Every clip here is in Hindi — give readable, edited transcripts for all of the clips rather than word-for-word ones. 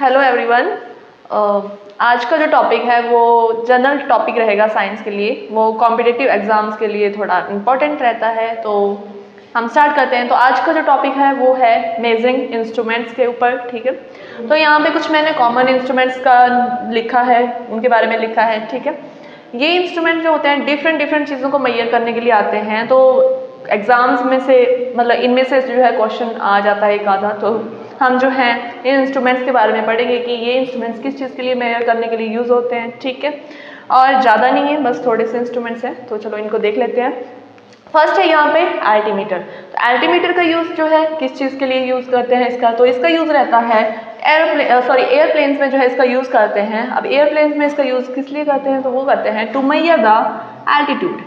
Hello everyone. आज का जो टॉपिक है वो जनरल टॉपिक रहेगा साइंस के लिए, वो कॉम्पिटिटिव एग्जाम्स के लिए थोड़ा इम्पोर्टेंट रहता है। तो हम स्टार्ट करते हैं। तो आज का जो टॉपिक है वो है मेजरिंग इंस्ट्रूमेंट्स के ऊपर, ठीक है। तो यहाँ पे कुछ मैंने कॉमन इंस्ट्रूमेंट्स का लिखा है, उनके बारे में लिखा है, ठीक है। ये इंस्ट्रूमेंट जो होते हैं डिफरेंट चीज़ों को मेजर करने के लिए आते हैं। तो एग्जाम्स में से मतलब इनमें से जो है क्वेश्चन आ जाता है एक आधा। तो हम जो है इन इंस्ट्रूमेंट्स के बारे में पढ़ेंगे कि ये इंस्ट्रूमेंट्स किस चीज़ के लिए मेजर करने के लिए यूज़ होते हैं, ठीक है। और ज़्यादा नहीं है, बस थोड़े से इंस्ट्रूमेंट्स हैं, तो चलो इनको देख लेते हैं। फर्स्ट है यहाँ पे अल्टीमीटर। तो अल्टीमीटर का यूज़ जो है किस चीज़ के लिए यूज़ करते हैं इसका, तो इसका यूज़ रहता है एयरप्लेन्स में जो है इसका यूज़ करते हैं। अब एयरप्लेन्स में इसका यूज़ किस लिए करते हैं, तो वो करते हैं to measure the altitude.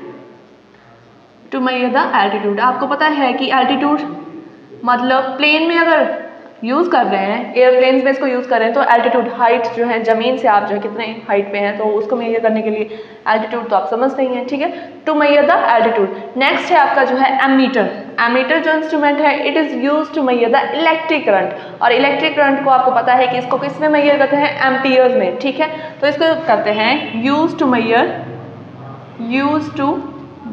To measure the altitude, आपको पता है कि एल्टीट्यूड मतलब प्लेन में अगर यूज़ कर रहे हैं, एयरप्लेन्स में इसको यूज़ कर रहे हैं, तो एल्टीट्यूड हाइट जो है ज़मीन से आप जो है कितने हाइट पे हैं, तो उसको मेजर करने के लिए एल्टीट्यूड तो आप समझते ही हैं, ठीक है। To measure the altitude. Next है आपका जो है एमीटर। एमीटर जो इंस्ट्रूमेंट है it is use to measure the electric current. और इलेक्ट्रिक करंट को आपको पता है कि इसको किस में मेजर करते हैं, एम्पियर्स में, ठीक है। तो इसको करते हैं use to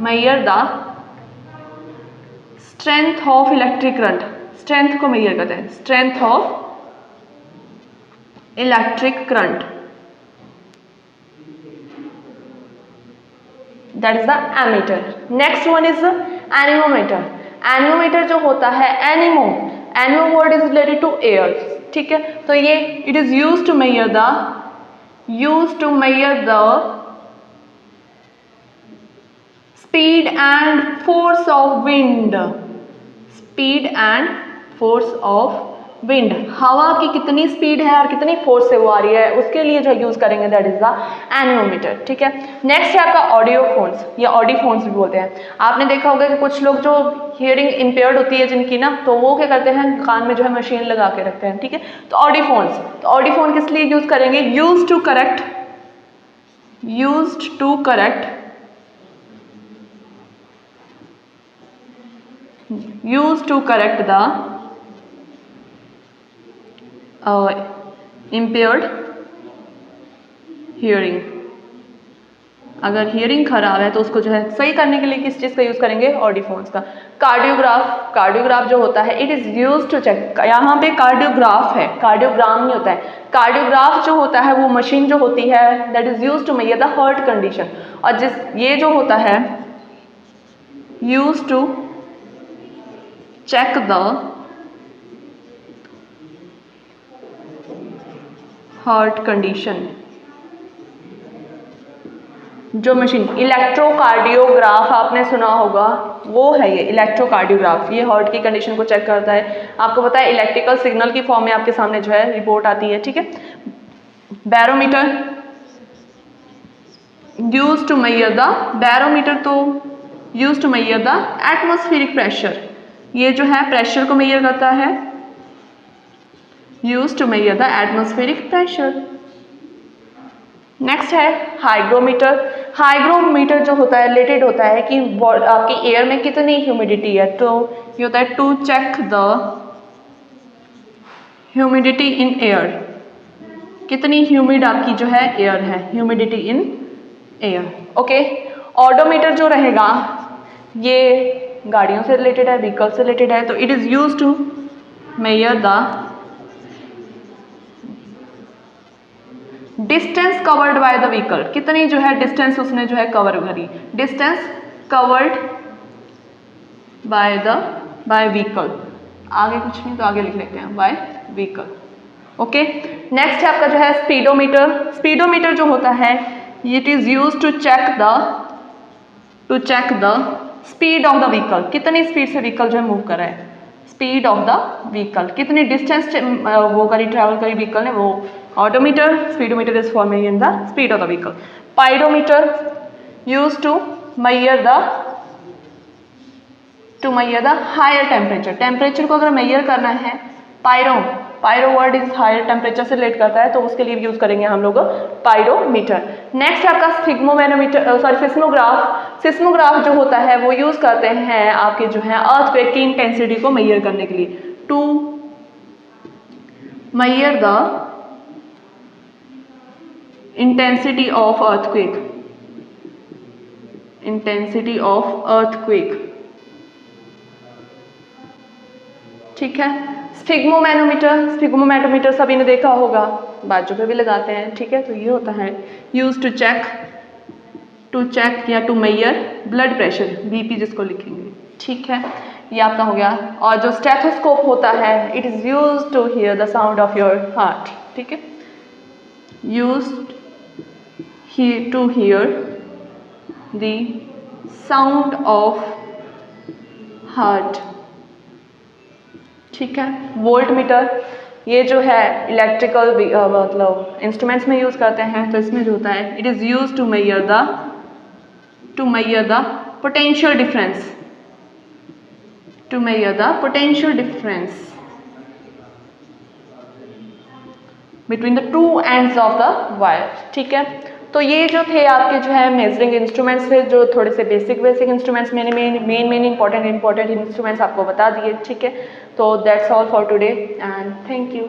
measure the strength of electric current. Strength को मेजर करते हैं, strength of electric current, that is the ammeter. Next one is anemometer. Anemometer जो होता है, anemo word is related to air, ठीक है। तो ये it is use to measure the speed and force of wind. Speed and force of wind, हवा की कितनी स्पीड है और कितनी फोर्स से वो आ रही है, उसके लिए जो यूज करेंगे दैट इज द एनीमोमीटर, ठीक है। नेक्स्ट है आपका ऑडियोफोन्स या ऑडिफोन्स भी बोलते हैं। आपने देखा होगा कि कुछ लोग जो हियरिंग इम्पेयर्ड होती है जिनकी ना, तो वो क्या करते हैं, कान में जो है मशीन लगा के रखते हैं, ठीक है। तो ऑडिफोन्स, तो ऑडिफोन किस लिए यूज करेंगे, use to correct the impaired hearing। अगर हियरिंग खराब है तो उसको जो है सही करने के लिए किस चीज़ का यूज़ करेंगे, ऑडिफोन्स का। कार्डियोग्राफ जो होता है it is use to check, यहाँ पे कार्डियोग्राफ है, कार्डियोग्राम नहीं होता है। कार्डियोग्राफ जो होता है वो मशीन जो होती है that is use to measure the heart condition. और ये जो होता है use to check the heart condition. जो मशीन इलेक्ट्रोकार्डियोग्राफ आपने सुना होगा, वो है ये इलेक्ट्रोकार्डियोग्राफ। ये हार्ट की कंडीशन को चेक करता है। आपको पता है इलेक्ट्रिकल सिग्नल की फॉर्म में आपके सामने जो है रिपोर्ट आती है, ठीक है। Barometer use to measure the atmospheric pressure. ये जो है प्रेशर को मेजर करता है, use to measure the atmospheric pressure. Next है हाइग्रोमीटर। हाइग्रोमीटर जो होता है रिलेटेड होता है कि आपकी एयर में कितनी ह्यूमिडिटी है, तो ये होता है to check the humidity in air. कितनी ह्यूमिड आपकी जो है एयर है, humidity in air, okay. Odometer जो रहेगा ये गाड़ियों से रिलेटेड है, व्हीकल से रिलेटेड है। तो it is use to measure the distance covered by the vehicle. कितनी जो है डिस्टेंस उसने जो है कवर करी, डिस्टेंस कवर्ड बाय व्हीकल। आगे कुछ नहीं तो आगे लिख लेते हैं बाय व्हीकल, ओके। नेक्स्ट है आपका जो है स्पीडोमीटर। स्पीडोमीटर जो होता है it is use to check the speed of the vehicle. कितनी स्पीड से व्हीकल जो है मूव कर रहा है, स्पीड ऑफ द व्हीकल, कितनी डिस्टेंस वो ट्रैवल करी व्हीकल ने, वो odometer. Speedometer is for measuring the speed of the vehicle. Pyrometer use to measure the higher temperature. Temperature को अगर मेजर करना है, pyro word is higher temperature से रिलेट करता है, तो उसके लिए यूज करेंगे हम लोग पायरोमीटर। नेक्स्ट है आपका सिस्मोग्राफ जो होता है वो यूज करते हैं आपके जो है अर्थक्वेक की इंटेंसिटी को मेजर करने के लिए, to measure the intensity of earthquake, intensity of earthquake, ठीक है। स्फिग्मोमैनोमीटर, स्फिग्मोमैनोमीटर सभी ने देखा होगा, बाजू पे भी लगाते हैं, ठीक है। तो ये होता है यूज टू चेक या to measure blood pressure, BP जिसको लिखेंगे, ठीक है। ये आपका हो गया। और जो स्टेथोस्कोप होता है, it is use to hear the sound of your heart, ठीक है, use to hear the sound of heart, ठीक है। वोल्ट मीटर, ये जो है इलेक्ट्रिकल मतलब इंस्ट्रूमेंट्स में यूज़ करते हैं, तो इसमें जो होता है it is use to measure the potential difference, to measure the potential difference between the two ends of the wire, ठीक है। तो ये जो थे आपके जो है मेजरिंग इंस्ट्रूमेंट्स थे, जो थोड़े से बेसिक इंस्ट्रूमेंट्स, मैंने मेन इंपॉर्टेंट इंस्ट्रूमेंट्स आपको बता दिए, ठीक है। तो that's all for today and thank you.